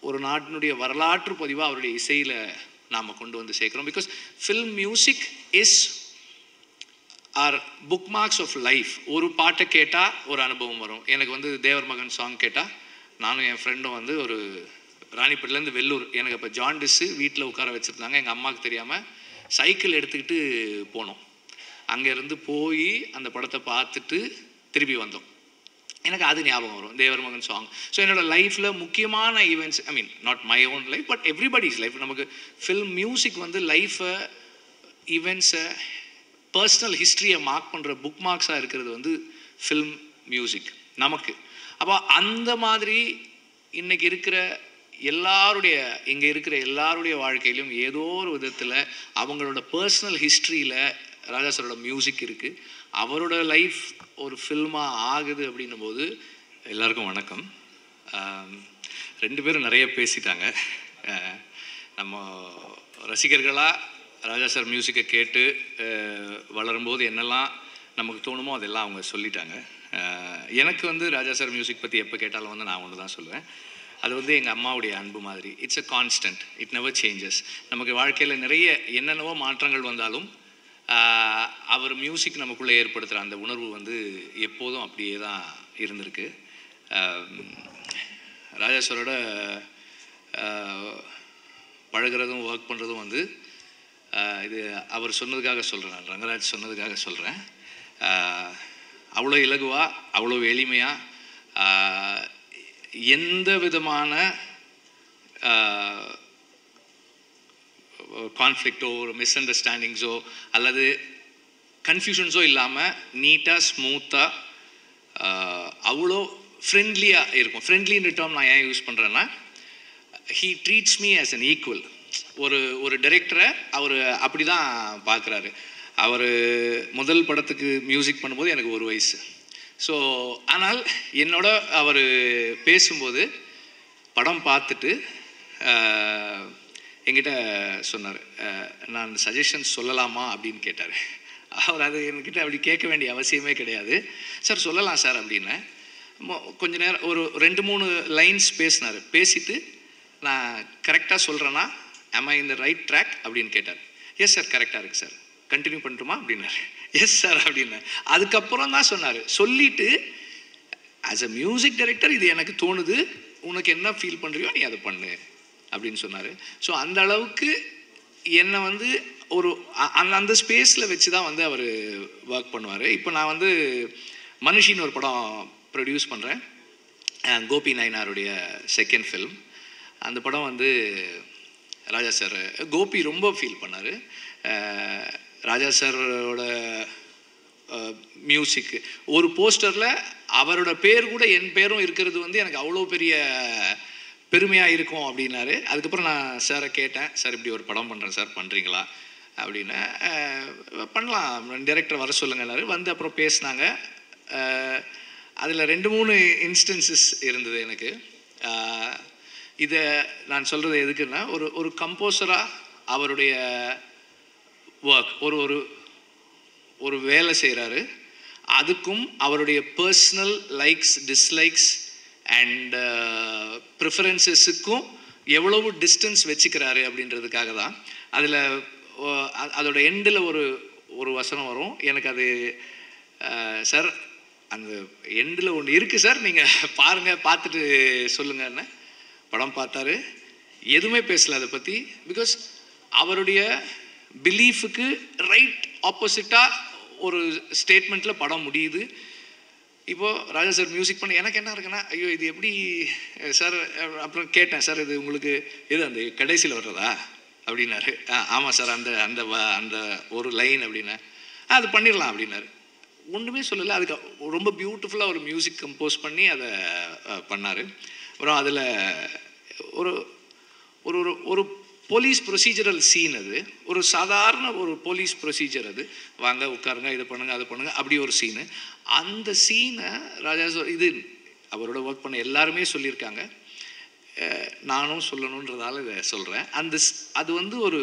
ஒரு நாட்டினுடைய வரலாற்று பதிவாக அவருடைய இசையில் நாம் கொண்டு வந்து சேர்க்குறோம். Because film music is are bookmarks of life. ஒரு பாட்டை கேட்டால் ஒரு அனுபவம் வரும். எனக்கு வந்து தேவர் மகன் சாங் கேட்டால், நானும் என் ஃப்ரெண்டும் வந்து ஒரு ராணிப்பேட்டிலேருந்து வெள்ளூர், எனக்கு அப்போ ஜாண்டிஸு, வீட்டில் உட்கார வச்சுருந்தாங்க. எங்கள் அம்மாவுக்கு தெரியாமல் சைக்கிள் எடுத்துக்கிட்டு போனோம். அங்கேருந்து போய் அந்த படத்தை பார்த்துட்டு திருப்பி வந்தோம். எனக்கு அது ஞாபகம் வரும், தேவர் மகன் சாங். ஸோ என்னோடய லைஃப்பில் முக்கியமான events, I mean not my own life but everybody's life. நமக்கு ஃபில்ம் மியூசிக் வந்து லைஃப்பை, ஈவெண்ட்ஸை, பர்சனல் ஹிஸ்ட்ரியை மார்க் பண்ணுற புக் மார்க்ஸாக இருக்கிறது வந்து ஃபில்ம் மியூசிக் நமக்கு. அப்போ அந்த மாதிரி இன்றைக்கி இருக்கிற எல்லாருடைய, இங்கே இருக்கிற எல்லாருடைய வாழ்க்கையிலும் ஏதோ ஒரு விதத்தில் அவங்களோட பர்சனல் ஹிஸ்ட்ரியில் ராஜா சாரோட மியூசிக் இருக்குது. அவரோட லைஃப் ஒரு ஃபில்மாக ஆகுது அப்படின்னும் போது, எல்லாருக்கும் வணக்கம். 2 பேரும் நிறைய பேசிட்டாங்க. நம்ம ரசிகர்களாக ராஜா சார் மியூசிக்கை கேட்டு வளரும்போது என்னெல்லாம் நமக்கு தோணுமோ அதெல்லாம் அவங்க சொல்லிட்டாங்க. எனக்கு வந்து ராஜா சார் மியூசிக் பற்றி எப்போ கேட்டாலும் வந்து நான் ஒன்று தான் சொல்லுவேன். அது வந்து எங்கள் அம்மாவுடைய அன்பு மாதிரி. It's a constant, it never changes. நமக்கு வாழ்க்கையில் நிறைய என்னென்னவோ மாற்றங்கள் வந்தாலும் அவர் மியூசிக் நமக்குள்ளே ஏற்படுத்துகிற அந்த உணர்வு வந்து எப்போதும் அப்படியே தான் இருந்திருக்கு. ராஜா சாரோட பழகிறதும் ஒர்க் பண்ணுறதும் வந்து இது அவர் சொன்னதுக்காக சொல்கிறேன், நான் ரங்கராஜ் சொன்னதுக்காக சொல்கிறேன். அவ்வளோ இலகுவாக, அவ்வளோ எளிமையாக, எந்த விதமான கான்ஃப்ளிக்டோ ஒரு மிஸ் அண்டர்ஸ்டாண்டிங்ஸோ அல்லது கன்ஃபியூஷன்ஸோ இல்லாமல் நீட்டாக, ஸ்மூத்தாக, அவ்வளோ ஃப்ரெண்ட்லியாக இருக்கும். ஃப்ரெண்ட்லின்ற டேர்ம் நான் ஏன் யூஸ் பண்ணுறேன்னா, he treats me as an equal. ஒரு டைரக்டரை அவர் அப்படி தான் பார்க்குறாரு. அவர் முதல் படத்துக்கு மியூசிக் பண்ணும்போது எனக்கு 1 வயசு. ஸோ ஆனால் என்னோட அவர் பேசும்போது படம் பார்த்துட்டு என்கிட்ட சொன்னார், நான் சஜஷன்ஸ் சொல்லலாமா அப்படின்னு கேட்டார். அவர் அது என்கிட்ட அப்படி கேட்க வேண்டிய அவசியமே கிடையாது. சார் சொல்லலாம் சார் அப்படின்னு கொஞ்ச நேரம் ஒரு 2-3 லைன்ஸ் பேசினார். பேசிட்டு நான் கரெக்டாக சொல்கிறேன்னா, am I in the right track அப்படின்னு கேட்டார். எஸ் சார் கரெக்டாக இருக்குது சார், கண்டினியூ பண்ணட்டுமா அப்படின்னாரு. எஸ் சார் அப்படின்னா அதுக்கப்புறம் தான் சொன்னார். சொல்லிவிட்டு ஆஸ் அ மியூசிக் டைரக்டர் இது எனக்கு தோணுது, உனக்கு என்ன ஃபீல் பண்ணுறியோ நீ அதை பண்ணு அப்படின்னு சொன்னார். ஸோ அந்த அளவுக்கு என்னை வந்து ஒரு அந்த ஸ்பேஸில் வச்சு தான் வந்து அவர் ஒர்க் பண்ணுவார். இப்போ நான் வந்து மனுஷின்னு ஒரு படம் ப்ரொடியூஸ் பண்ணுறேன், கோபி நயனாருடைய செகண்ட் ஃபில்ம். அந்த படம் வந்து ராஜா சார், கோபி ரொம்ப ஃபீல் பண்ணார். ராஜா சாரோட மியூசிக்கு ஒரு போஸ்டரில் அவரோட பேர் கூட என் பேரும் இருக்கிறது வந்து எனக்கு அவ்வளோ பெரிய பெருமையாக இருக்கும் அப்படின்னாரு. அதுக்கப்புறம் நான் சாரை கேட்டேன், சார் இப்படி ஒரு படம் பண்ணுறேன் சார், பண்ணுறீங்களா அப்படின்னு. பண்ணலாம், டைரக்டர் வர சொல்லுங்கன்னாரு. வந்து அப்புறம் பேசினாங்க. அதில் 2-3 இன்ஸ்டன்சஸ் இருந்தது எனக்கு. இதை நான் சொல்கிறது எதுக்குன்னா, ஒரு கம்போசராக அவருடைய ஒர்க் ஒரு வேலை செய்கிறாரு, அதுக்கும் அவருடைய பர்சனல் லைக்ஸ், டிஸ்லைக்ஸ் அண்ட் ப்ரிஃபரன்சஸுக்கும் எவ்வளவு டிஸ்டன்ஸ் வச்சுக்கிறாரு அப்படின்றதுக்காக தான். அதில் அதோட எண்டில் ஒரு வசனம் வரும். எனக்கு அது சார் அந்த எண்டில் ஒன்று இருக்குது சார், நீங்கள் பாருங்கள், பார்த்துட்டு சொல்லுங்கன்னு. படம் பார்த்தாரு, எதுவுமே பேசலை அதை பற்றி. பிகாஸ் அவருடைய பிலீஃபுக்கு ரைட் ஆப்போசிட்டாக ஒரு ஸ்டேட்மெண்ட்டில் படம் முடியுது. இப்போது ராஜா சார் மியூசிக் பண்ண எனக்கு என்ன இருக்குன்னா, ஐயோ இது எப்படி சார். அப்புறம் கேட்டேன், சார் இது உங்களுக்கு எது அந்த கடைசியில் வர்றதா அப்படின்னாரு. ஆமாம் சார், அந்த அந்த அந்த ஒரு லைன் அப்படின்னா அது பண்ணிடலாம் அப்படின்னாரு. ஒன்றுமே சொல்லலை. அதுக்கு ரொம்ப பியூட்டிஃபுல்லாக ஒரு மியூசிக் கம்போஸ் பண்ணி அதை பண்ணார். அப்புறம் அதில் ஒரு ஒரு ஒரு போலீஸ் ப்ரொசீஜரல் சீன். அது ஒரு சாதாரண ஒரு போலீஸ் ப்ரொசீஜர். அது வாங்க உட்காருங்க, இதை பண்ணுங்கள், அதை பண்ணுங்கள், அப்படி ஒரு சீனு. அந்த சீனை ராஜா சார், இது அவரோட ஒர்க் பண்ண எல்லாருமே சொல்லியிருக்காங்க, நானும் சொல்லணுன்றதால இதை சொல்கிறேன். அது வந்து ஒரு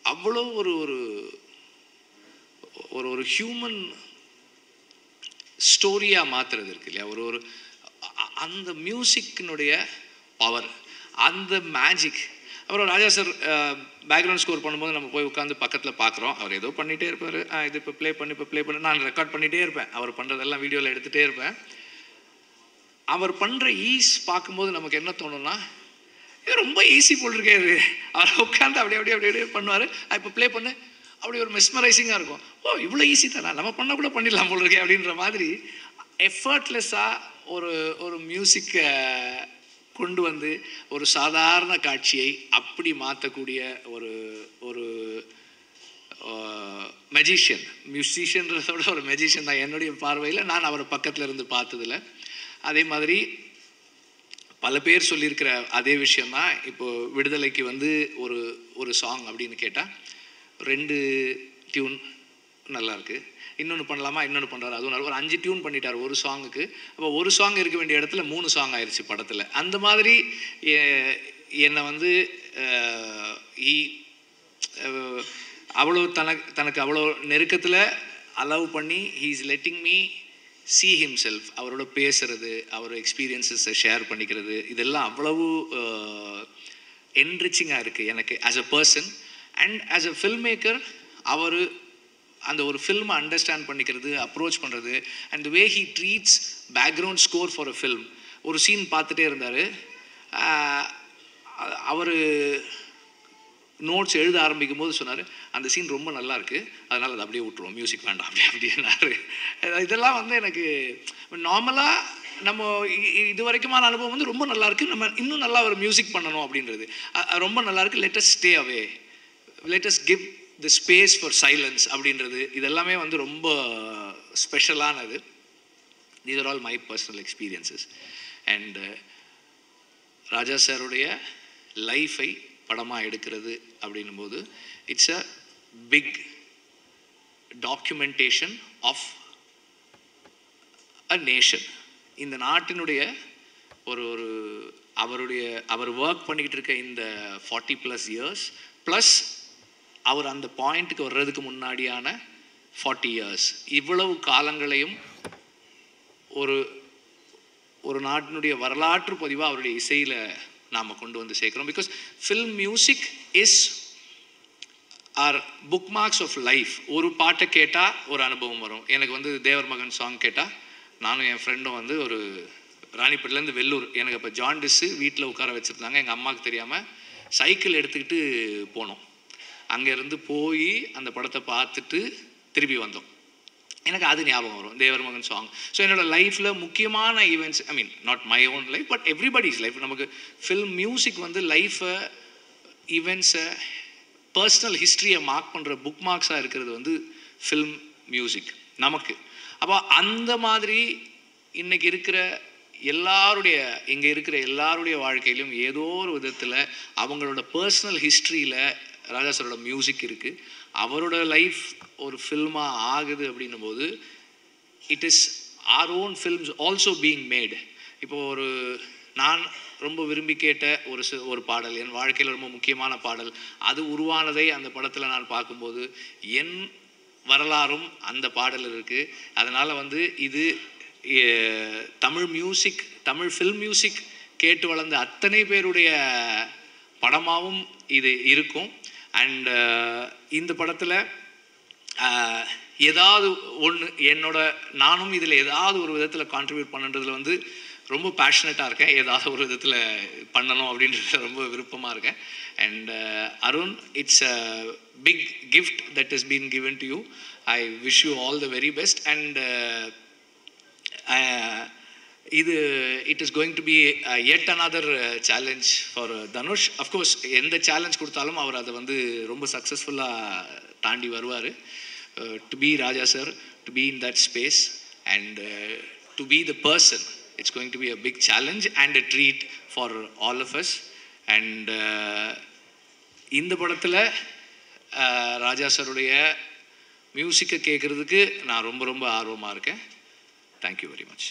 அவ்வளோ ஒரு ஒரு ஹியூமன் ஸ்டோரியாக மாற்றுறது இருக்கு இல்லையா. அந்த மியூசிக்கினுடைய பவர், அந்த மேஜிக். அப்புறம் ராஜா சார் பேக்ரவுண்ட் ஸ்கோர் பண்ணும்போது நம்ம போய் உட்காந்து பக்கத்தில் பார்க்குறோம். அவர் ஏதோ பண்ணிகிட்டே இருப்பார். இது இப்போ ப்ளே பண்ணி நான் ரெக்கார்ட் பண்ணிகிட்டே இருப்பேன். அவர் பண்ணுறதெல்லாம் வீடியோவில் எடுத்துகிட்டே இருப்பேன். அவர் பண்ணுற ஈஸ் பார்க்கும்போது நமக்கு என்ன தோணும்னா, இது ரொம்ப ஈஸி போல் இருக்கே இது. அவர் உட்காந்து அப்படியே பண்ணுவார். இப்போ ப்ளே பண்ணு, அப்படி ஒரு மெஸ்மரைசிங்காக இருக்கும். ஓ இவ்வளோ ஈஸி தானே, நம்ம பண்ண கூட பண்ணிடலாம் போல் இருக்கே அப்படின்ற மாதிரி எஃபர்ட்லெஸ்ஸாக ஒரு மியூசிக்கை கொண்டு வந்து ஒரு சாதாரண காட்சியை அப்படி மாற்றக்கூடிய ஒரு மெஜிஷியன். மியூசிஷியன்றதோட ஒரு மெஜிஷியன் தான் என்னுடைய பார்வையில், நான் அவரை பக்கத்தில் இருந்து பார்த்ததில்ல. அதே மாதிரி பல பேர் சொல்லியிருக்கிற அதே விஷயந்தான். இப்போது விடுதலைக்கு வந்து ஒரு சாங் அப்படின்னு கேட்டால் 2 டியூன் நல்லாயிருக்கு, இன்னொன்று பண்ணலாமா, இன்னொன்று பண்ணுறாரு, அதுவும் நல்லா ஒரு 5 டியூன் பண்ணிட்டார் ஒரு சாங்குக்கு. அப்போ ஒரு சாங் இருக்க வேண்டிய இடத்துல 3 சாங் ஆயிடுச்சு படத்தில். அந்த மாதிரி என்னை வந்து அவ்வளோ தனக்கு அவ்வளோ நெருக்கத்தில் அலோவ் பண்ணி he is letting me see himself. அவரோட பேசுறது, அவரோட எக்ஸ்பீரியன்ஸஸை ஷேர் பண்ணிக்கிறது, இதெல்லாம் அவ்வளவு என்ரிச்சிங்காக இருக்குது எனக்கு as a person. And as a film maker அவர் அந்த ஒரு ஃபில்மை அண்டர்ஸ்டாண்ட் பண்ணிக்கிறது, அப்ரோச் பண்ணுறது, and the way he treats background score for a film. ஒரு சீன் பார்த்துட்டே இருந்தார். அவர் நோட்ஸ் எழுத ஆரம்பிக்கும் போது சொன்னார், அந்த சீன் ரொம்ப நல்லா இருக்குது, அதனால் அதை அப்படியே விட்டுருவோம், மியூசிக் வேண்டாம் அப்படின்னாரு. இதெல்லாம் வந்து எனக்கு நார்மலாக நம்ம இது வரைக்குமான அனுபவம் வந்து ரொம்ப நல்லாயிருக்கு, நம்ம இன்னும் நல்லா ஒரு மியூசிக் பண்ணணும் அப்படின்றது ரொம்ப நல்லாயிருக்கு. Let us stay away, let us give the space for silence அப்படின்றது, இதெல்லாமே வந்து ரொம்ப ஸ்பெஷலானது. These are all my personal experiences. And Raja சாருடைய லைஃபை படமாக எடுக்கிறது அப்படின்னும் போது it's a big documentation of a nation. இந்த நாட்டினுடைய அவர் ஒர்க் பண்ணிக்கிட்டு இருக்க இந்த 40+ இயர்ஸ் ப்ளஸ் அவர் அந்த பாயிண்ட்டுக்கு வர்றதுக்கு முன்னாடியான 40 இயர்ஸ், இவ்வளவு காலங்களையும் ஒரு நாட்டினுடைய வரலாற்று பதிவாக அவருடைய இசையில் நாம் கொண்டு வந்து சேர்க்குறோம். Because film music is are bookmarks of life. ஒரு பாட்டை கேட்டால் ஒரு அனுபவம் வரும். எனக்கு வந்து தேவர் மகன் சாங் கேட்டால், நானும் என் ஃப்ரெண்டும் வந்து ஒரு ராணிப்பேட்டிலேருந்து வெள்ளூர், எனக்கு அப்போ ஜாண்டிஸு, வீட்டில் உட்கார வச்சுருந்தாங்க. எங்கள் அம்மாவுக்கு தெரியாமல் சைக்கிள் எடுத்துக்கிட்டு போனோம். அங்கேருந்து போய் அந்த படத்தை பார்த்துட்டு திருப்பி வந்தோம். எனக்கு அது ஞாபகம் வரும், தேவர் மகன் சாங். ஸோ என்னோடய லைஃப்பில் முக்கியமான events, I mean not my own life but everybody's life. நமக்கு ஃபில்ம் மியூசிக் வந்து லைஃப்பை, ஈவெண்ட்ஸை, பர்சனல் ஹிஸ்ட்ரியை மார்க் பண்ணுற புக் மார்க்ஸாக இருக்கிறது வந்து ஃபில்ம் மியூசிக் நமக்கு. அப்போ அந்த மாதிரி இன்றைக்கி இருக்கிற இங்கே இருக்கிற எல்லாருடைய வாழ்க்கையிலும் ஏதோ ஒரு விதத்தில் அவங்களோட பர்சனல் ஹிஸ்ட்ரியில் ராஜா சாரோட மியூசிக் இருக்குது. அவரோட லைஃப் ஒரு ஃபில்மாக ஆகுது அப்படின்னும் போது it is our own films also being mat. இப்போது நான் ரொம்ப விரும்பி கேட்ட ஒரு பாடல், என் வாழ்க்கையில் ரொம்ப முக்கியமான பாடல், அது உருவானதை அந்த படத்தில் நான் பார்க்கும்போது என் வரலாறும் அந்த பாடல் இருக்குது. அதனால் வந்து இது Tamil music, Tamil film music கேட்டு வளர்ந்த அத்தனை பேருடைய படமாகவும் இது இருக்கும். அண்ட் இந்த படத்தில் ஏதாவது ஒன்று நானும் இதில் ஏதாவது ஒரு விதத்தில் கான்ட்ரிபியூட் பண்ணுறதுல வந்து ரொம்ப பேஷனட்டாக இருக்கேன். ஏதாவது ஒரு விதத்தில் பண்ணணும் அப்படின்றத ரொம்ப விருப்பமாக இருக்கேன். And Arun, it's a big gift that is been given to you. I wish you all the very best. And it is going to be yet another challenge for Dhanush. Of course, எந்த challenge கொடுத்தாலும் அவர் அதை வந்து ரொம்ப சக்ஸஸ்ஃபுல்லாக தாண்டி வருவார். To be Raja sir, to be in that space and to be the person, it's going to be a big challenge and a treat for all of us. And இந்த படத்தில் ராஜா சாருடைய மியூசிக்கை கேட்குறதுக்கு நான் ரொம்ப ரொம்ப ஆர்வமாக இருக்கேன். Thank you very much.